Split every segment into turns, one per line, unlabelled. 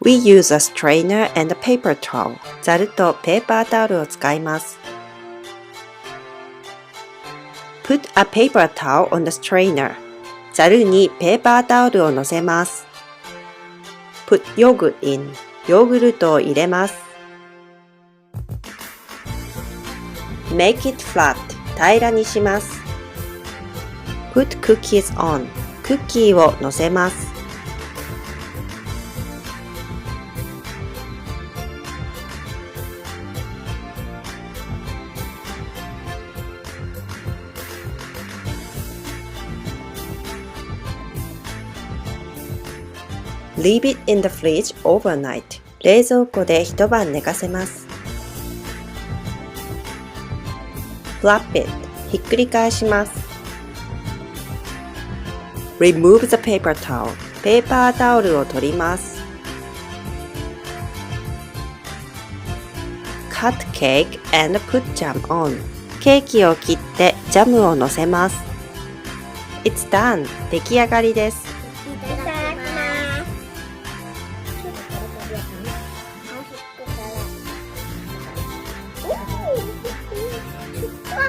We use a strainer and a paper towel. ザルとペーパータオルを使います。Put a paper towel on the strainer. ザルにペーパータオルを乗せます。Put yogurt in. ヨーグルトを入れます。Make it flat. 平らにします。Put cookies on. クッキーを乗せます。Leave it in the fridge overnight. 冷蔵庫で一晩寝かせます。Flap it. ひっくり返します。Remove the paper towel. ペーパータオルを取ります。Cut cake and put jam on. ケーキを切ってジャムを乗せます。It's done. 出来上がりです。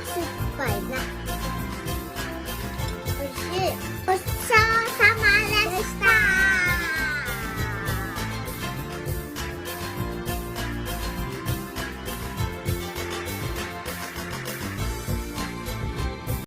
酸っぱいね。